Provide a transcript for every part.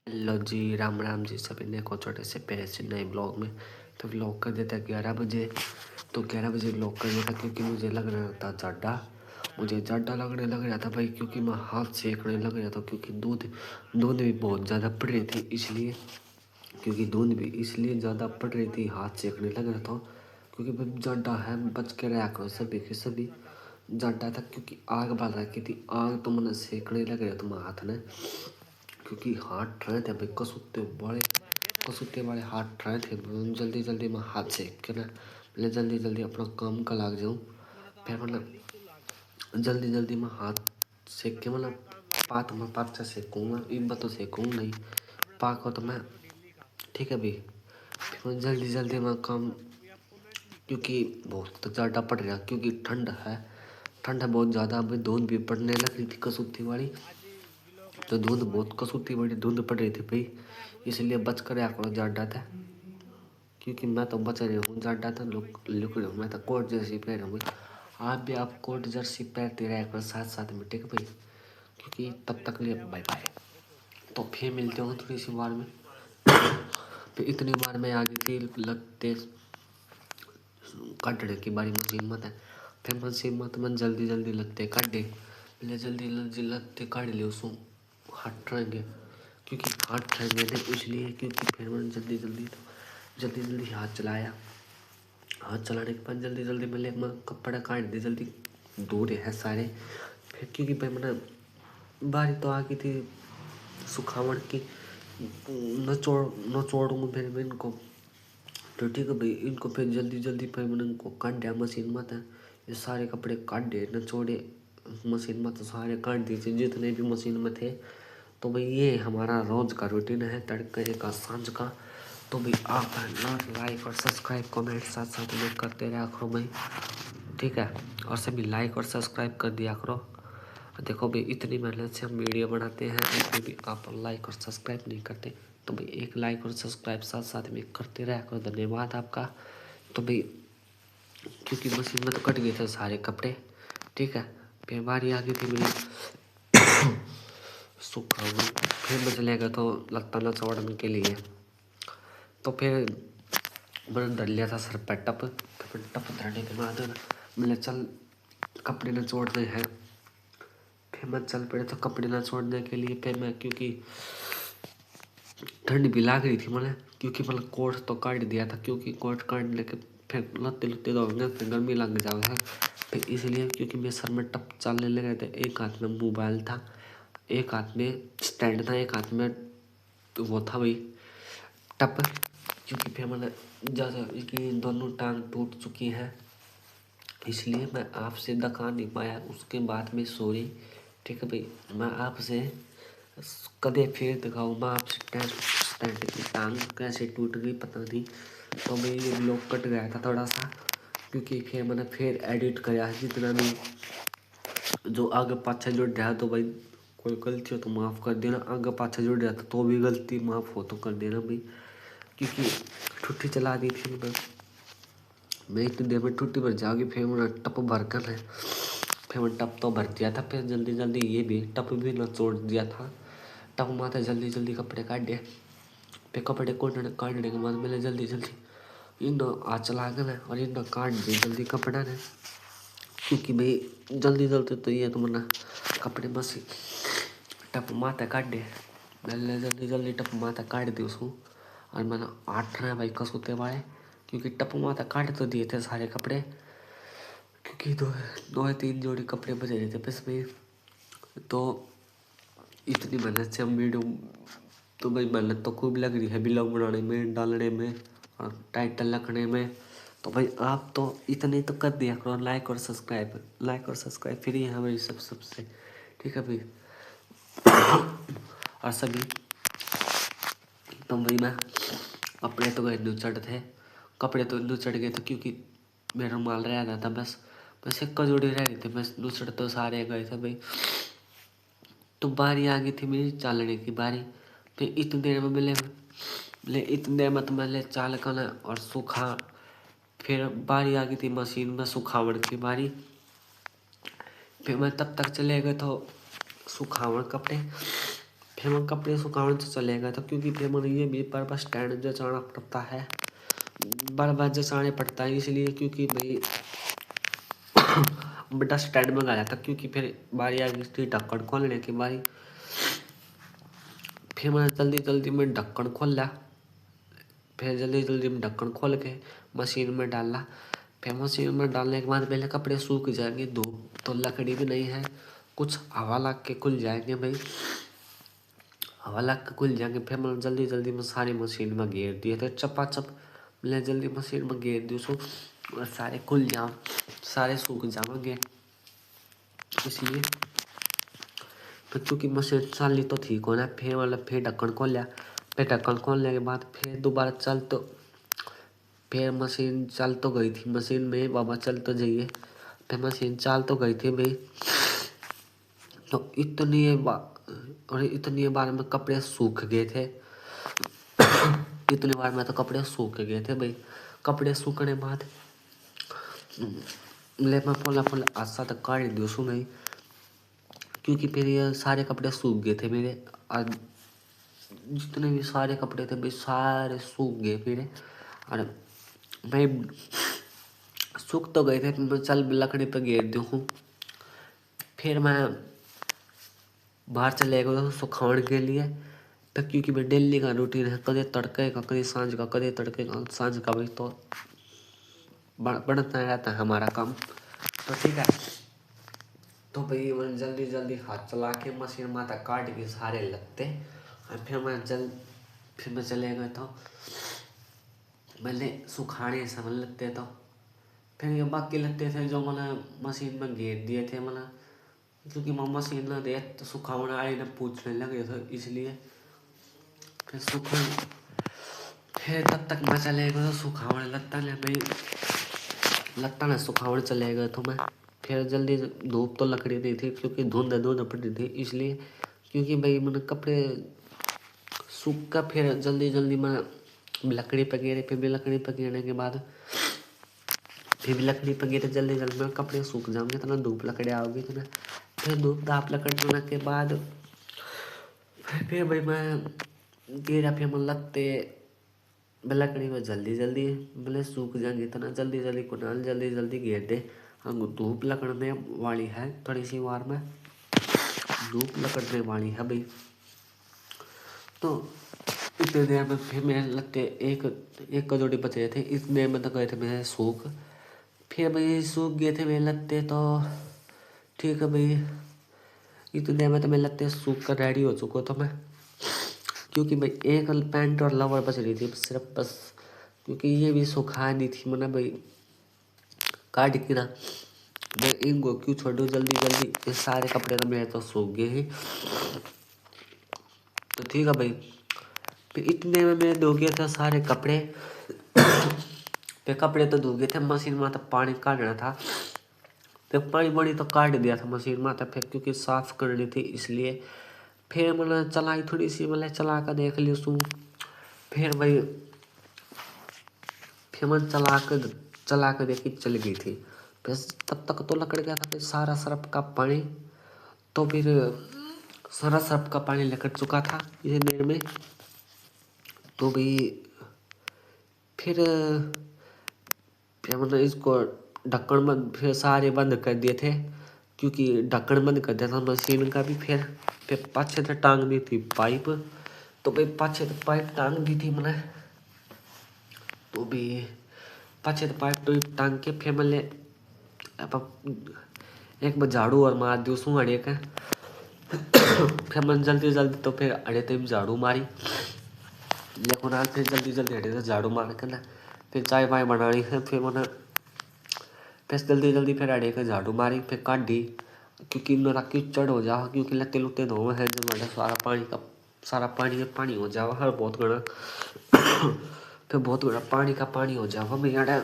Hello जी, राम राम जी सभी ने को छोटे से प्यारे से नए ब्लॉग में। तो व्लॉग कर देता 11 बजे। तो 11 बजे व्लॉग कर देता क्योंकि मुझे लग रहा था ज़्यादा। मुझे ज़्यादा लगने लग रहा था भाई, क्योंकि मैं हाथ सेकने लग रहा था, क्योंकि दूध दूध भी बहुत ज़्यादा पड़ रही थी इसलिए। क्योंकि दूध भी इसलिए ज़्यादा पड़ रही थी, हाथ सेकने लग रहा था। क्योंकि भाई ज़्यादा है, बच के रहा करो सभी के सभी। ज़्यादा था क्योंकि आग बाल रखी थी, आग तो मैंने सेकने लग रहा था मैं हाथ ने। क्योंकि हाथ रहे थे भाई, कसूते वाले हाथ रहे थे। जल्दी जल्दी मैं हाथ सेक के ना, मैं जल्दी जल्दी अपना काम का लाग जाऊँ। फिर मतलब जल्दी जल्दी मैं हाथ सेक के मतलब पात से सेकूँगा, इब्बा तो सेकूँगा नहीं, पाक हो तो मैं ठीक है भाई। फिर मैं जल्दी जल्दी मैं काम, क्योंकि बहुत ज़्यादा पड़ रहा, क्योंकि ठंड है बहुत ज़्यादा। अभी धुंध भी पड़ने लग रही थी कसूती वाली, तो धुंध बहुत कसूती वाली धुंध पड़ रही थी भाई। इसलिए बच कर रहा करो ज़्यादा था, क्योंकि मैं तो बच रही हूँ ज़्यादा था। लुक रहा हूँ मैं तो, कोट जर्सी पहन रहा हूँ भाई। आप भी आप कोट जर्सी पहनते रहा करो साथ साथ में, ठीक है भाई। क्योंकि तब तक लिए बाय बाय। तो फिर मिलते हो थोड़ी सी बार में। फिर इतनी बार में आ गई थी लगते काटने की बारी मशीन मत है। फिर मशीन मत मन जल्दी जल्दी लगते काटे, पहले जल्दी जल्दी लगते काट ले उसको हाथ रहेंगे। क्योंकि हाथ रहेंगे तो इसलिए, क्योंकि फिर मैंने जल्दी जल्दी हाथ चलाया। हाथ चलाने के बाद जल्दी जल्दी मैं कपड़ा काट दी जल्दी, दूर है सारे। फिर क्योंकि भाई मैंने बारी तो आ गई थी सुखावट की, नचोड़ूँ फिर मैं इनको। तो ठीक है भाई, इनको फिर जल्दी जल्दी फिर मैंने इनको काट दिया मशीन में था। ये सारे कपड़े काट दिए, नचोड़े मशीन में, तो सारे काट दिए जितने भी मशीन में थे। तो भाई ये हमारा रोज का रूटीन है, तड़के का सांझ का। तो भाई आप लाइक और सब्सक्राइब कमेंट साथ साथ में करते रहा करो भाई, ठीक है। और सभी लाइक और सब्सक्राइब कर दिया करो। देखो भाई, इतनी मेहनत से हम वीडियो बनाते हैं, इसमें भी आप लाइक और सब्सक्राइब नहीं करते। तो भाई एक लाइक और सब्सक्राइब साथ साथ में करते रहा करो, धन्यवाद आपका। तो भाई क्योंकि मशीन में तो कट गए थे सारे कपड़े, ठीक है। फिर बारी आ गई थी मेरी सुखाने, फिर मुझे लेगा तो लगता ना छोड़ने के लिए। तो फिर मैंने धर लिया था सर पर टप। तो फिर टप धरने के बाद मैंने चल कपड़े न छोड़ने हैं। फिर मैं चल पड़े तो कपड़े न छोड़ने के लिए। फिर मैं, क्योंकि ठंड भी लाग रही थी मैंने, क्योंकि मतलब कोट तो काट दिया था, क्योंकि कोट काटने के फिर लत्ते लुत्ते धोएंगे फिर गर्मी लग जाएगा। फिर इसलिए, क्योंकि मेरे सर में टप चलने लगे थे। एक हाथ में मोबाइल था, एक हाथ में स्टैंड था, एक हाथ में तो वो था भाई टप। क्योंकि फिर मैंने ज़्यादा कि दोनों टांग टूट चुकी है, इसलिए मैं आपसे दिखा नहीं पाया। उसके बाद में सॉरी, ठीक है भाई। मैं आपसे कदे फिर दिखाऊंगा आपसे स्टैंड की टांग कैसे टूट गई पता नहीं। तो भाई ये ब्लॉग कट गया था थोड़ा सा, क्योंकि फिर मैंने फिर एडिट किया है जितना भी जो आगे पाछे जुड़ रहा है। तो भाई कोई गलती हो तो माफ़ कर देना, आगे पाछे जुड़ रहा था तो भी गलती माफ़ हो तो कर देना भाई। क्योंकि ठुट्ठी चला दी थी मैं इतनी देर में टूटी भर जाओगी। फिर मैंने टप भर कर है, फिर मैं टप तो भर दिया था। फिर जल्दी जल्दी ये भी टप भी न छोड़ दिया था। टप माथे जल्दी जल्दी कपड़े काट दिए। फिर कपड़े काटने के बाद मैंने जल्दी जल्दी इन हाथ चला कर और इन काट दिए जल्दी कपड़ा ने। क्योंकि भाई जल्दी जल्दी तो ये तो मैंने कपड़े बस टप माथे काट दिए। मैंने जल्दी जल्दी टप माथे काट दी उसको। और मैंने 8 रहे भाई कसूते वाले, क्योंकि टप माथे काट तो दिए थे सारे कपड़े। क्योंकि दो या तीन जोड़ी कपड़े बचे रहे थे बस में। तो इतनी मेहनत से हम वीडियो, तो भाई मेहनत तो खूब लग रही है ब्लॉग बनाने में, डालने में और टाइटल रखने में। तो भाई आप तो इतने तो कर दिया करो, लाइक और सब्सक्राइब फ्री है भाई सबसे, ठीक है भाई। और सभी तो भाई मैं अपने तो गए नुचड़ थे, कपड़े तो नुचड़ गए थे, क्योंकि मेरा माल रह था बस एक जोड़ी रह रही थी बस, नुचड़ तो सारे गए थे भाई। तो बारी आ गई थी मेरी चालने की बारी। फिर इतनी देर में मिले इतनी देर में तो मैंने चाल कर और सूखा। फिर बारी आ गई थी मशीन में सुखावट की बारी। फिर मैं तब तक चले गए तो सुखावट कपड़े। फिर मैं कपड़े सुखाने तो चले गए था, क्योंकि फिर मैंने ये भी पर बस स्टैंड जचाना पड़ता है, बार बार जचाने पड़ता है इसलिए, क्योंकि भाई बड़ा स्टैंड में गया था, क्योंकि फिर बारी आ गई थी ढक्कन खोलने की बारी। फिर मैंने जल्दी जल्दी में ढक्कन खोल लिया, फिर जल्दी जल्दी में ढक्कन खोल के मशीन में डाला। फिर मशीन में डालने के बाद पहले कपड़े सूख जाएंगे, धूप तो लकड़ी भी नहीं है, कुछ हवा लग के खुल जाएंगे भाई, हवा लग के खुल जाएंगे। फिर मैंने जल्दी जल्दी में सारी मशीन में घेर दिए थे चपाचप, मैंने जल्दी मशीन में घेर दी उसको, और सारे खुल जाओ, सारे सूख जाएंगे इसलिए। फिर क्योंकि मशीन चली तो ठीक होना, फिर मतलब फिर ढक्कन खोल लिया। फिर ढक्कन खोलने के बाद फिर दोबारा चल तो फिर मशीन चल तो गई थी, मशीन में बाबा चल तो जाइए, फिर मशीन चल तो गई थी भाई। तो इतनी बार में कपड़े सूख गए थे, इतनी बार में तो कपड़े सूख गए थे भाई। कपड़े सूखने बाद ले मैं पोला पोला आशा तक काट दी उसको नहीं, क्योंकि फिर ये सारे कपड़े सूख गए थे मेरे, जितने भी सारे कपड़े थे भाई सारे सूख गए फिर। और मैं सूख तो गए थे, मैं चल लकड़ी पे घेर दी हूँ। फिर मैं बाहर चले गया सुखाने के लिए, तो क्योंकि मैं डेली का रूटीन है, कदे तड़के का कदे सांझ का, कदे तड़के का सांझ का भाई, तो बढ़ता रहता है हमारा काम। तो ठीक है, तो भाई मैंने जल्दी जल्दी हाथ चला के मशीन माथा काट के सारे लगते, और फिर मैं चले गए तो मैंने सुखाने समझ लगते। तो फिर ये बाकी लगते थे जो मैंने मशीन में घेर दिए थे मैंने, क्योंकि मैं मशीन ना दे तो सुखाने वाले ने पूछने लगे थे इसलिए। फिर फिर तब तक मैं चले गया सुखाने, लगता ना सुखाने चले गए तो मैं। फिर जल्दी धूप तो लकड़ी नहीं थी, क्योंकि धुंध पड़ी थी इसलिए, क्योंकि भाई मैंने कपड़े सूख कर फिर जल्दी जल्दी मैं लकड़ी पर गिरे। फिर भी लकड़ी पर गिरने के बाद फिर भी लकड़ी पर गिरे जल्दी जल्दी में, कपड़े सूख जाएंगे तो ना धूप लकड़ी आओगी तो ना। फिर धूप दाप लकड़ने के बाद फिर भाई मैं गिरा, फिर मैं लगते लकड़ी में जल्दी जल्दी भले सूख जाएंगे इतना जल्दी जल्दी कुनाल जल्दी जल्दी घेर दे। हम धूप लकड़ने वाली है, थोड़ी सी बार में धूप लकड़ने वाली है भाई। तो इतने देर में फिर मेरे लगते एक कजोड़ी बच रहे थे, इतने में तो गए थे मेरे सूख। फिर भाई सूख गए थे मेरे लगते, तो ठीक है भाई इतने देर में तो मेरे लगते सूख कर रेडी हो चुका था मैं, क्योंकि भाई एक पैंट और लोवर बच रही थी सिर्फ बस, क्योंकि ये भी सुखा नहीं थी मैंने भाई काट के ना। मैं इनको क्यों छोड़ू जल्दी जल्दी, ये सारे कपड़े तो मेरे तो सूख गए हैं। तो ठीक है भाई, फिर इतने में मैं धो गया था सारे कपड़े। फिर कपड़े तो धो गए थे, मशीन में तो पानी काटना था, फिर पानी वानी तो काट दिया था मशीन में तो, फिर क्योंकि साफ करनी थी इसलिए। फिर मैंने चलाई थोड़ी सी, मतलब चला कर देख ली उसको। फिर भाई फिर मैं चला कर देखी चल गई थी। फिर तब तक तो लकड़ गया था, फिर सारा सरफ का पानी, तो फिर सारा सरफ का पानी लकड़ चुका था इतनी देर में। तो भाई फिर मैंने इसको ढक्कन बंद फिर सारे बंद कर दिए थे, क्योंकि ढक्कन बंद कर दिया था मशीन का भी। फिर पाछे से टांग दी थी पाइप, तो भाई पाछे से पाइप टांग दी थी मैंने। तो भी पाछे से पाइप टांग के फिर मैंने एक बार झाड़ू और मार दी उसमें अड़े का। फिर मैंने जल्दी जल्दी तो फिर अड़े तो झाड़ू मारी, लेकिन आज फिर जल्दी जल्दी अड़े तो झाड़ू मार के ना फिर चाय वाय बनानी है। फिर मैंने फिर जल्दी जल्दी फिर अड़े के झाड़ू मारी, फिर काट दी, क्योंकि मेरा कीचड़ हो जा, क्योंकि लत्ते लुत्ते धोए हैं जो मेरा सारा पानी हो जावा हर बहुत घना। फिर बहुत घना पानी हो जावा मेरा,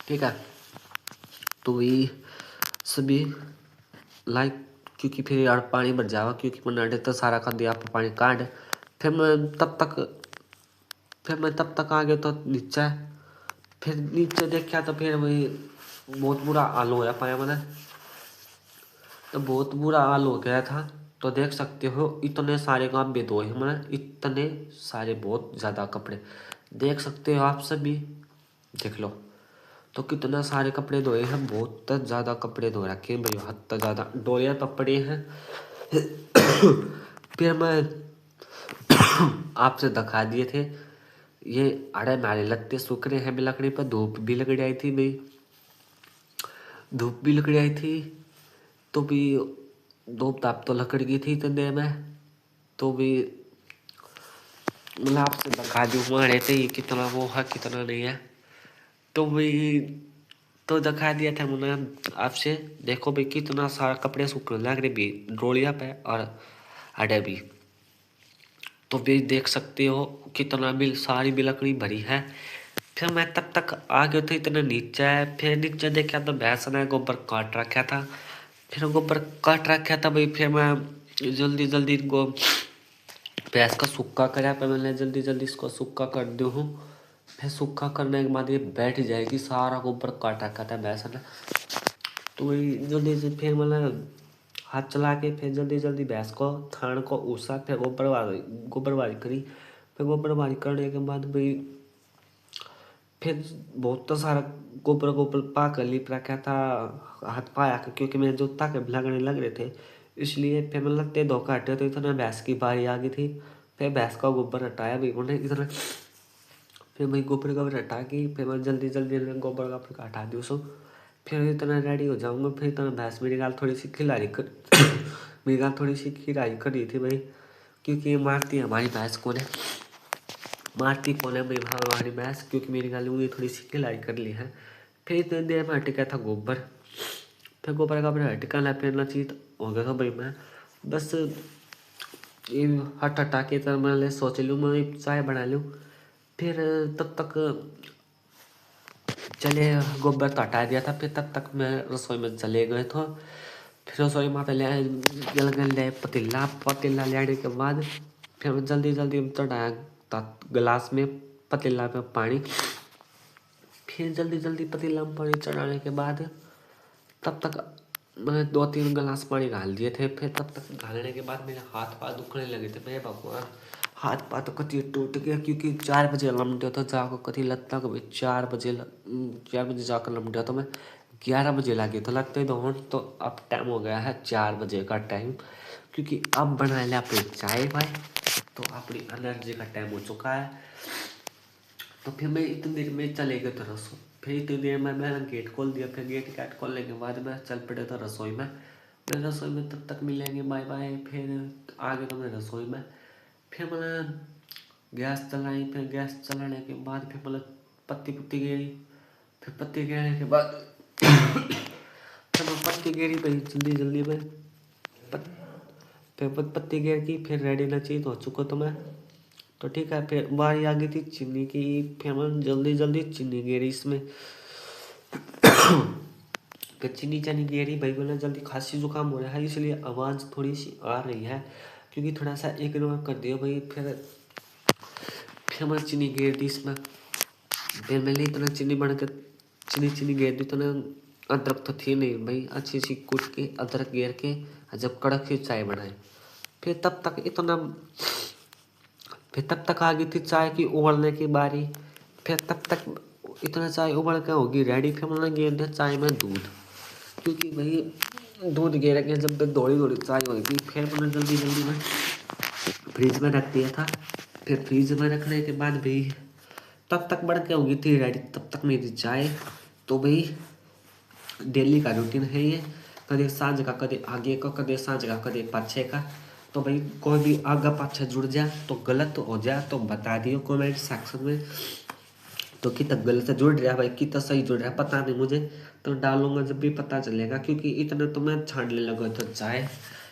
ठीक है। तो वही सभी लाइक, क्योंकि फिर यार पानी भर जावा, क्योंकि मैंने अड़े तो सारा कर दिया पानी काट। फिर मैं तब तक आ गया तो नीचे। फिर नीचे देखा तो फिर वही बहुत बुरा हाल होया पाया मैंने, तो बहुत बुरा हाल हो गया था। तो देख सकते हो इतने सारे काम भी धोए हमने, इतने सारे बहुत ज़्यादा कपड़े देख सकते हो आप सभी, देख लो। तो कितना सारे कपड़े धोए हैं, बहुत ज़्यादा कपड़े धो रखे हैं भाई, हद तक ज़्यादा डोलियाँ तो पड़ी हैं। फिर मैं आपसे दिखा दिए थे ये अड़े मारे लगते सूख रहे हैं लकड़ी पर, धूप भी लग आई थी भाई, धूप भी लग आई थी तो भी धूप ताप तो लकड़ गई थी इतने में, तो भी मतलब आपसे दिखा दूँ हमारे थे ये कितना वो है कितना नहीं है, तो भाई तो दिखा दिया था मैंने आपसे। देखो भाई कितना सारा कपड़े सूखने लग रहे भी डोलिया पे और अड़े भी, तो भी देख सकते हो कितना भी सारी भी लकड़ी भरी है। फिर मैं तब तक आ गया था इतना नीचे, फिर नीचे देखा तो भैंस ने गोबर काट रखा था, फिर गोबर काट रखा था भाई, फिर मैं जल्दी जल्दी इनको भैंस का सूखा करा पे मैंने जल्दी जल्दी इसको सूखा कर दूँ हूँ। फिर सूखा करने के बाद ये बैठ जाएगी, सारा गोबर काट रखा था भैंस ने, तो वही जल्दी से फिर मैंने हाथ चला के फिर जल्दी जल्दी भैंस को थान को ऊसा, फिर गोबरबारी करी। फिर गोबरबारी करने के बाद भाई फिर बहुत तो सारा गोबर गोबर पा कर लिप रखा था हाथ पाया, क्योंकि मेरे जूता के लगने लग रहे थे, इसलिए फिर मैं लगते धोखा हटे तो इतना भैंस की बारी आ गई थी। फिर भैंस का गोबर हटाया भाई उन्हें इतना, फिर भाई गोबर हटा के फिर मैं जल्दी जल्दी गोबर का हटा दी उसको, फिर इतना रेडी हो जाऊंगा। फिर इतना भैंस मेरी गाल थोड़ी सी खिलाई कर मेरी गाल थोड़ी सी खिलाई कर रही थी भाई, क्योंकि ये मारती है हमारी भैंस को ने, मारती कौन है भाई हमारी भैंस, क्योंकि मेरी गाल उंगली थोड़ी सी खिलाई कर ली है। फिर इतनी देर में हट गया था गोबर, फिर गोबर का अपने हटका ला फिर ना चीज हो गया था भाई। मैं बस ये हटा के तरह मैं सोच लूँ मैं चाय बना लूँ, फिर तब तक चले गोबर तो हटा दिया था। फिर तब तक मैं रसोई में चले गए तो फिर रसोई में पहले जल ले पतीला लेने के बाद फिर मैं जल्दी जल्दी चढ़ाया गिलास में पतीला में पानी, फिर जल्दी जल्दी पतीला में पानी चढ़ाने के बाद तब तक मैंने 2-3 गिलास पानी डाल दिए थे। फिर तब तक डालने के बाद मेरे हाथ पाँव दुखने लगे थे, मेरे भगवान हाथ पाँव तो कति टूट गया, क्योंकि 4 बजे लमटे तो जाकर कति लगता कि भाई 4 बजे जाकर लमटा तो मैं 11 बजे लगे तो लगते तो अब टाइम हो गया है 4 बजे का टाइम, क्योंकि अब बना लिया अपनी चाय भाई, तो अपनी एनर्जी का टाइम हो चुका है। तो फिर मैं इतनी देर में चले गए थे रसोई, फिर इतनी देर में मैंने गेट खोल दिया, फिर गेट खोलने के बाद मैं चल पड़े था रसोई में। मैं रसोई में तब तक मिलेंगे बाय बाय, फिर आ गए तो मैं रसोई में। फिर मैंने गैस चलाई, फिर गैस चलाने के बाद फिर मतलब पत्ती गिरी, फिर पत्ती गिरने के बाद फिर मैं पत्ती गिरी भाई जल्दी जल्दी में फिर पत्ती गिर की, फिर रेडी ना चाहिए तो हो चुका तो मैं, तो ठीक है। फिर बारी आ गई थी चीनी की, फिर मैं जल्दी जल्दी चीनी गिरी इसमें। फिर चीनी गिरी भाई, बोला जल्दी खांसी जुकाम हो रहा है इसलिए आवाज़ थोड़ी सी आ रही है, क्योंकि थोड़ा सा इग्नोर कर दिया भाई। फिर मैं चीनी गिर दी इसमें, फिर मैंने इतना चीनी बढ़कर चीनी गिर दी, तो ना अदरक तो थी नहीं भाई, अच्छी सी कूट के अदरक गिर के जब कड़क सी चाय बनाई। फिर तब तक आ गई थी चाय की उबलने की बारी, फिर तब तक इतना चाय उबल के होगी रेडी। फिर मैंने गेर दिया चाय में दूध, क्योंकि भाई दूध गेर के जब तक थोड़ी थोड़ी चाय होगी, फिर मैंने जल्दी जल्दी में फ्रिज में रख दिया था। फिर फ्रिज में रखने के बाद भी तब तक बढ़ के होगी थी रेडी, तब तक मेरी चाय। तो भाई डेली का रूटीन है ये, कभी सांझ का कभी आगे का कभी सांझ का कभी पाछे का। तो भाई कोई भी आगा पाछा जुड़ जाए तो गलत हो जाए तो बता दियो कमेंट सेक्शन में, तो कितना गलत से जुड़ रहा है भाई कितना सही जुड़ रहा है पता नहीं मुझे, तो डालूंगा जब भी पता चलेगा। क्योंकि इतना तो मैं छानने लगा था चाय,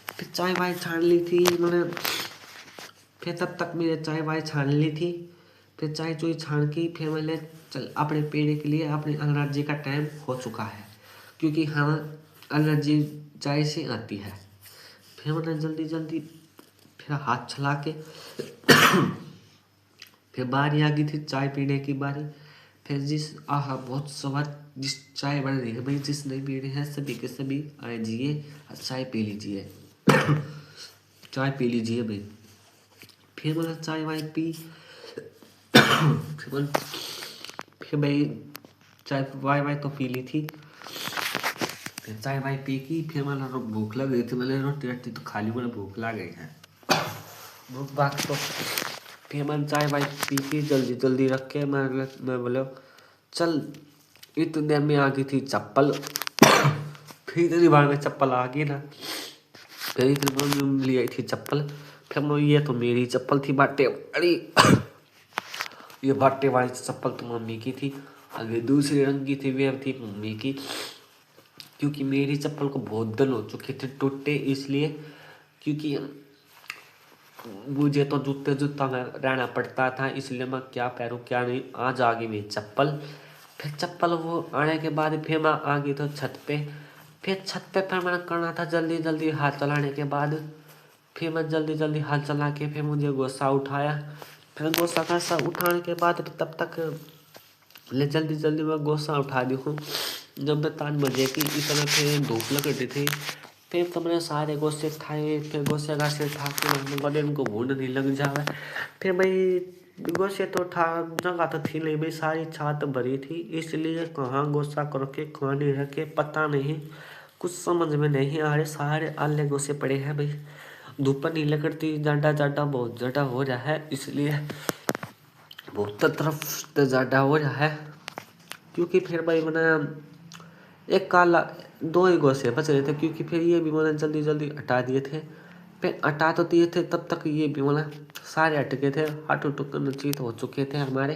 फिर चाय वाय छान ली थी मैंने, फिर तब तक मेरे चाय वाय छान ली थी। फिर चाय चुई छान की, फिर मैंने चल अपने पीने के लिए अपनी एनर्जी का टाइम हो चुका है, क्योंकि हाँ एनर्जी चाय से आती है। फिर मैंने जल्दी जल्दी फिर हाथ चला के फिर बारी आ गई थी चाय पीने की बारी। फिर आहा बहुत स्वाद जिस चाय बन रही है भाई, जिस नहीं पी रहे हैं सभी के सभी आए जिए और चाय पी लीजिए। चाय पी लीजिए भाई। फिर मतलब चाय वाय पी फिर भाई चाय वाय वाय तो पी ली थी। फिर चाय वाय पी की फिर मतलब भूख लग गई थी। मैंने रोटी रोटी तो खाली, मुझे भूख लग गई है भूख भाग तो। फिर मैंने चाय वाय पी की जल्दी जल्दी रख के मैं बोला चल। इतनी देर में आ गई थी चप्पल। फिर इतनी बार में चप्पल आ गई ना। फिर इतनी बार में ले आई थी चप्पल। फिर मैं ये तो मेरी चप्पल थी बाटे वाली। ये बाटे वाली चप्पल तो मम्मी की थी। आगे दूसरे रंग की थी, वे थी मम्मी की। क्योंकि मेरी चप्पल को बहुत दिन हो चुके थे टूटे, इसलिए। क्योंकि मुझे तो जूते जूता में रहना पड़ता था, इसलिए मैं क्या पैरों क्या नहीं। आज आ गई मेरी चप्पल। फिर चप्पल वो आने के बाद फिर मैं आ गई तो छत पे। फिर छत पे फिर मैंने करना था जल्दी जल्दी हाथ चलाने के बाद। फिर मैं जल्दी जल्दी हाथ चला के फिर मुझे गोसा उठाया। फिर गोसा खासा उठाने के बाद तब तक जल्दी जल्दी मैं गोसा उठा दी हूँ। जब मैं 5 बजे की इस समय फिर धूप लग रही थी। फिर तो मैंने सारे गोसे उठाए। फिर गोसे गासे उठा के मैंने इनको भून नहीं लग जाए। फिर भाई गोसे तो उठा जगह तो थी नहीं भाई, सारी छात भरी थी, इसलिए कहाँ गोसा करके कहाँ नहीं रखे पता नहीं। कुछ समझ में नहीं आ रहे, सारे आले गोसे पड़े हैं भाई। धूप नहीं लगती, ज़्यादा ज़्यादा बहुत ज़्यादा हो रहा है, इसलिए बहुत तरफ ज़्यादा हो रहा है। क्योंकि फिर भाई मैंने एक काला 2 ही गोसे बच रहे थे, क्योंकि फिर ये भी मैंने जल्दी जल्दी हटा दिए थे। फिर हटा तो दिए थे, तब तक ये भी मैंने सारे हट गए थे। हाथ टुकन चीत हो चुके थे हमारे।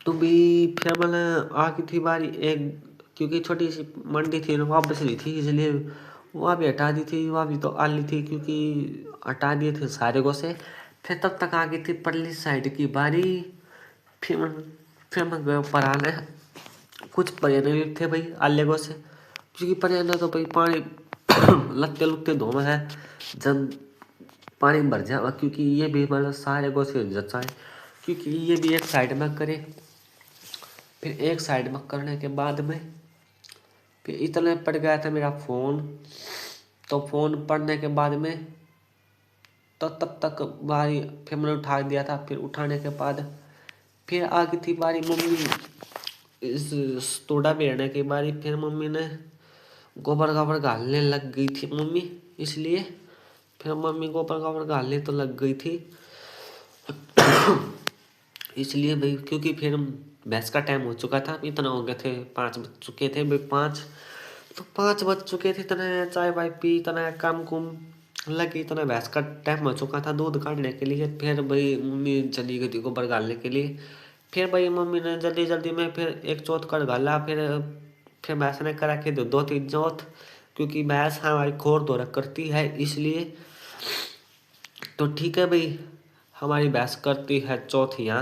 तो भी फिर मैंने आगे थी बारी एक, क्योंकि छोटी सी मंडी थी वहाँ बच रही थी, इसलिए वहाँ भी हटा दी थी। वहाँ भी तो आली थी, क्योंकि हटा दिए थे सारे गोसे। फिर तब तक आ गई थी परली साइड की बारी। फिर मैं गया पराने। कुछ परेने भी थे भाई आले गोसे, क्योंकि परेने तो भाई पानी लगते लुकते धोना है जब पानी भर जाए। क्योंकि ये भी मतलब सारे गोसे जचाए, क्योंकि ये भी एक साइड में करे। फिर एक साइड में करने के बाद में फिर इतने पड़ गया था मेरा फ़ोन। तो फ़ोन पड़ने के बाद में तो तब तक बारी फिर मैंने उठा दिया था। फिर उठाने के बाद फिर आ गई थी बारी मम्मी इस तोड़ा बेरने की बारी। फिर मम्मी ने गोबर गाबर घालने लग गई थी मम्मी, इसलिए फिर मम्मी गोबर गाबर घालने तो लग गई थी। इसलिए भाई, क्योंकि फिर भैंस का टाइम हो चुका था, इतना हो गए थे 5 बज चुके थे भाई। 5 बज चुके थे, इतना चाय वाय पी, इतना काम कुम लगी, इतना भैंस का टाइम हो चुका था दूध काटने के लिए। फिर भाई मम्मी चली गई थी गोबर गालने के लिए। फिर भाई मम्मी ने जल्दी जल्दी में फिर एक चौथ कर गाला। फिर भैंस ने करा के 2-3 चौथ, क्योंकि भैंस हमारी खोर धोरा करती है, इसलिए। तो ठीक है भाई, हमारी भैंस करती है चौथियाँ।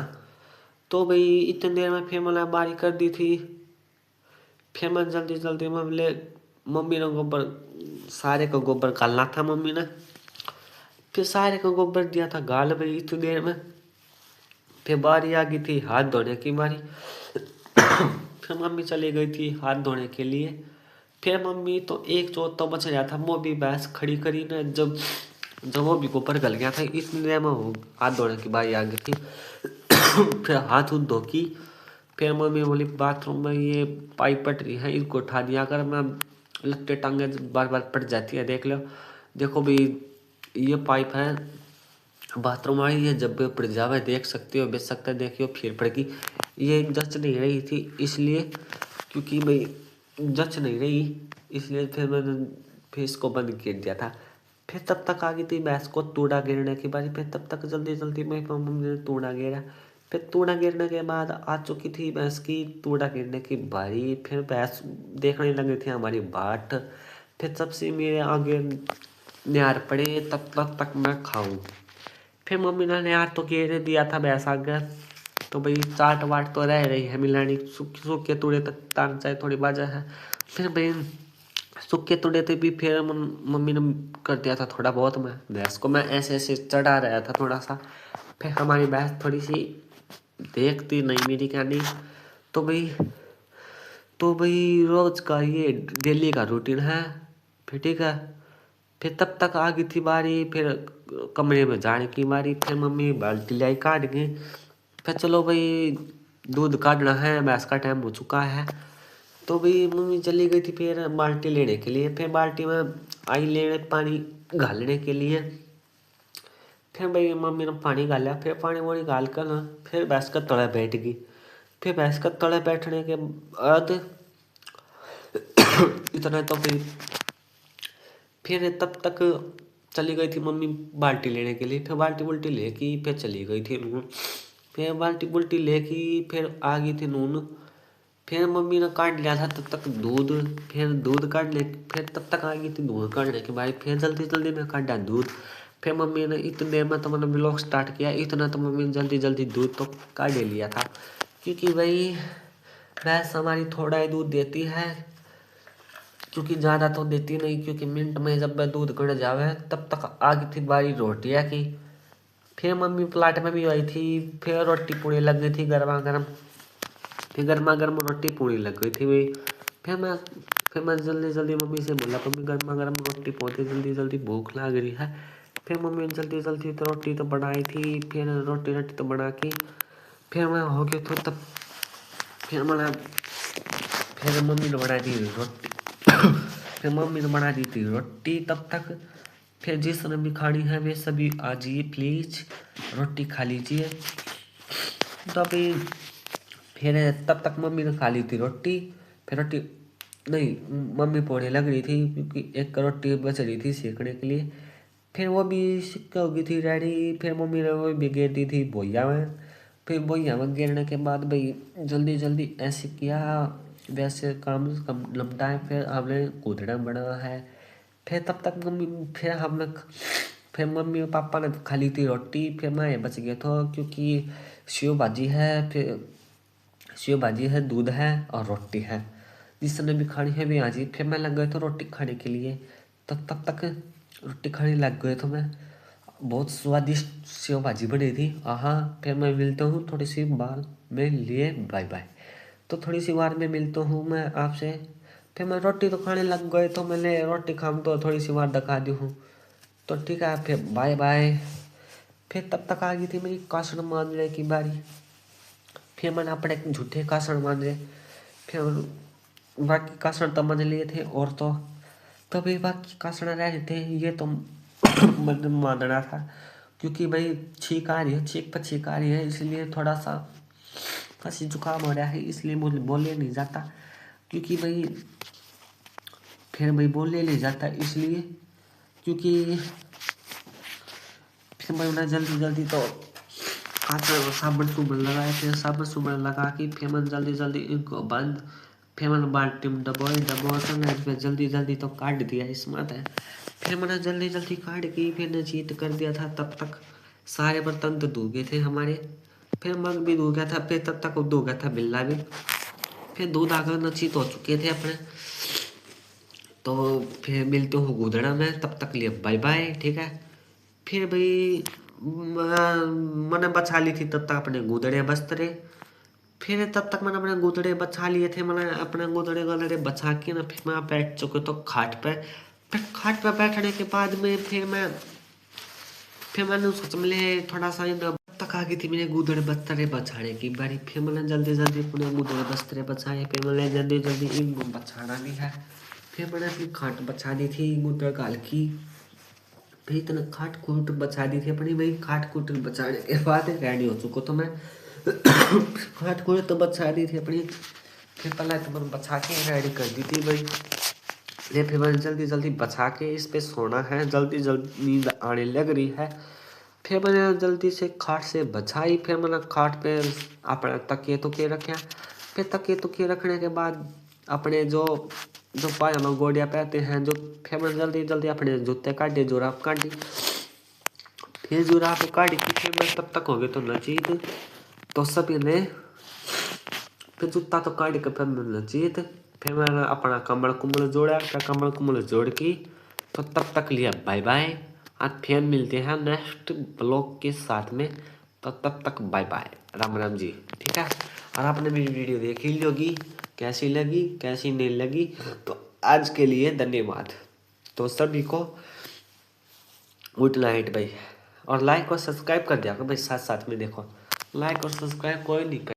तो भाई इतनी देर में फिर मैंने बारी कर दी थी। फिर मैं जल्दी जल्दी में बोले मम्मी ने गोबर सारे को गोबर गालना था मम्मी ने। फिर सारे को गोबर दिया था गाल भाई इतनी देर में। फिर बारी आ गई थी हाथ धोने की बारी। फिर मम्मी चली गई थी हाथ धोने के लिए। फिर मम्मी तो एक चौथ तो बच गया था, वो भी भैंस खड़ी करी ना। जब जब वो भी गोबर गल गया था, इसलिए मैं हाथ धोने की बारी आ गई थी। फिर हाथ उठ धो की। फिर मम्मी बोली बाथरूम में ये पाइप पट रही है, इसको उठा दिया कर। मैं लत्ते टांगे बार बार पट जाती है, देख लो। देखो भाई ये पाइप है बाथरूम वाली, ये जब भी पड़ जावे देख सकते हो, बेच सकते देखियो फिर पड़ेगी। ये जच नहीं रही थी, इसलिए। क्योंकि भाई जच नहीं रही, इसलिए फिर मैंने फिर इसको बंद कर दिया था। फिर तब तक आ गई थी भैंस को तूड़ा गिरने की बारी। फिर तब तक जल्दी जल्दी में मम्मी ने तूड़ा गिरा। फिर तूड़ा गिरने के बाद आ चुकी थी भैंस की तूड़ा गिरने की बारी। फिर भैंस देखने लगी थी हमारी बाट। फिर सबसे मेरे आगे निहार पड़े, तब तक मैं खाऊं। फिर मम्मी ने यार तो घेर दिया था भैंस आगे। तो भाई चाट वाट तो रह रही है मिलानी, सूखे तूड़े तक तान चाहे थोड़ी बाजा है। फिर भाई सूखे तूड़े थे भी फिर मम्मी ने कर दिया था थोड़ा बहुत। मैं भैंस को मैं ऐसे ऐसे चढ़ा रहा था थोड़ा सा। फिर हमारी भैंस थोड़ी सी देखती नहीं मेरी क्या नहीं। तो भाई रोज का ये डेली का रूटीन है। फिर ठीक है। फिर तब तक आ गई थी बारी फिर कमरे में जाने की बारी। फिर मम्मी बाल्टी लाई काट गई। फिर चलो भाई दूध काटना है, भैंस का टाइम हो चुका है। तो भाई मम्मी चली गई थी फिर बाल्टी लेने के लिए। फिर बाल्टी में आई लेने पानी घालने के लिए। फिर भाई मम्मी ने पानी गाला। फिर पानी वानी गाल कर ना फिर भैंस का तले बैठ गई। फिर भैंस का तले बैठने के बाद इतना तो फिर तब तक चली गई थी मम्मी बाल्टी लेने के लिए। फिर बाल्टी बुल्टी लेके फिर चली गई थी नून। फिर बाल्टी बुल्टी लेके फिर आ गई थी नून। फिर मम्मी ने काट लिया था तब तक दूध। फिर दूध काट ले फिर तब तक आ गई थी दूध काटने के बाद। फिर जल्दी जल्दी में काटा दूध। फिर मम्मी ने इतनी देर में तो मैंने ब्लॉग स्टार्ट किया। इतना तो मम्मी ने जल्दी जल्दी दूध तो काट लिया था क्योंकि भाई भैंस हमारी थोड़ा ही दूध देती है, क्योंकि ज़्यादा तो देती नहीं। क्योंकि मिनट में जब मैं दूध कट जावे तब तक आ गई थी बारी रोटियाँ की। फिर मम्मी प्लाट में भी आई थी। फिर रोटी पूड़ी लग गई थी गर्मा गर्म। फिर गर्मा गर्म रोटी पूड़ी लग गई थी भाई। फिर मैं जल्दी जल्दी मम्मी से बोला मम्मी गर्मा गर्म रोटी पहुँचे, जल्दी जल्दी भूख लग रही है। फिर मम्मी ने जल्दी जल्दी तो रोटी तो बनाई थी। फिर रोटी तो बना के फिर मैं हो गया तो तब फिर मम्मी ने बना दी रोटी। फिर मम्मी ने बना दी थी रोटी तब तक। फिर जिसने भी खानी है वे सभी आ जाइए प्लीज, रोटी खा लीजिए। तो अभी फिर तब तक मम्मी ने खा ली थी रोटी। फिर रोटी नहीं, मम्मी पोड़े लग रही थी क्योंकि एक रोटी बच रही थी सेकने के लिए। फिर वो भी सिक्का हो गई थी रेडी। फिर मम्मी ने वो भी गेर दी थी बोइया में। फिर बोइया में गिरने के बाद भाई जल्दी जल्दी ऐसे किया वैसे काम कम लमटा है। फिर हमने कूदड़ा बना है। फिर तब तक फिर मम्मी और पापा ने खा ली थी रोटी। फिर मैं बच गया था क्योंकि सेव भाजी है, फिर सेव भाजी है, दूध है और रोटी है। जिसने भी खानी है भी आ जाए। फिर मैं लग गया था रोटी खाने के लिए। तब तक रोटी खाने लग गए तो मैं बहुत स्वादिष्ट सेव भाजी बनी थी। हाँ, फिर मैं मिलता हूँ थोड़ी सी बार में लिए, बाय बाय। तो थोड़ी सी बार में मिलता हूँ मैं आपसे। फिर मैं रोटी तो खाने लग गए तो मैंने रोटी खाऊँ तो थोड़ी सी बार दिखा दी हूँ। तो ठीक है, फिर बाय बाय। फिर तब तक आ गई थी मेरी कासड़ मांजने की बारी। फिर मैंने अपने झूठे कासड़ मांजे। फिर बाकी कासड़ तो मांज लिए थे और तो भी बाकी कासड़ रह रहे थे। ये तो मैंने मांजना था क्योंकि भाई छींक आ रही है, छींक पर छींक आ रही है, इसलिए थोड़ा सा खांसी जुकाम हो रहा है, इसलिए बोले नहीं जाता। क्योंकि भाई फिर भाई बोले नहीं जाता इसलिए क्योंकि फिर मैं उन्हें जल्दी जल्दी तो साबुन सुबन लगाए थे। साबुन सुबन लगा के फिर मैंने जल्दी जल्दी इनको बंद। फिर मैंने बाल्टी में डबो जल्दी जल्दी तो काट दिया इसमें है। फिर मैंने जल्दी जल्दी काट के फिर ने चीत कर दिया था। तब तक सारे बर्तन तो धो गए थे हमारे। फिर मग भी धो गया था। फिर तब तक धो गया था बिल्ला भी। फिर दूध आकर नचीत हो चुके थे अपने। तो फिर मिलते हो गोदड़ा में, तब तक लिए बाय बाय। ठीक है, फिर भाई मैंने बचा ली थी तब तक अपने गोदड़े बस्तरे। फिर तब तक मैंने अपने गोदड़े बचा लिए थे। मैंने अपने गोदड़े बचा के ना फिर मैं बैठ चुके तो खाट पे। फिर खाट पे बैठने के बाद में फिर मैंने सोचा मैंने थोड़ा सा तक आ गई थी मेरे गोदड़े बस्तरे बचाने की बारी। फिर मैंने जल्दी जल्दी अपने गोदड़े बस्तरे बचाए। फिर मैंने जल्दी जल्दी इनको बचाना भी है। फिर मैंने अपनी खाट बचा दी थी गोदड़ गाल की। फिर इतना खाट खूट बचा दी थी अपनी भाई। खाट खूट बचाने के बाद रेडी हो चुका तो मैं खाट खूट तो बचा दी थी अपनी। फिर पहले तो मैंने बचा के रेडी कर दी थी भाई। फिर मैंने जल्दी जल्दी बचा के इस पे सोना है, जल्दी जल्दी नींद आने लग रही है। फिर मैंने जल्दी से खाट से बचाई। फिर मैंने खाट पे अपना तकिए तुकिए रखे। फिर तकिए तुकिए रखने के बाद अपने जो पाया में गोड़िया पहनते हैं जो। फिर मैंने जल्दी जल्दी अपने जूते काटे, जुराब काटी। फिर जुराब काटी फिर मैं तब तक हो गए तो नचीत। तो सभी ने फिर जूता तो काट के फिर मैं नचीत। फिर मैंने अपना कमर कुमड़ जोड़ा। कमर कुमड़ जोड़ की तो तब तक लिया बाय बाय। आज फिर मिलते हैं नेक्स्ट ब्लॉग के साथ में। तो तब तक बाय बाय, राम राम जी। ठीक है, और आपने मेरी वीडियो देख ही होगी, कैसी लगी कैसी नहीं लगी। तो आज के लिए धन्यवाद। तो सभी को गुड नाइट भाई। और लाइक और सब्सक्राइब कर दिया करो भाई, साथ साथ में देखो, लाइक और सब्सक्राइब कोई नहीं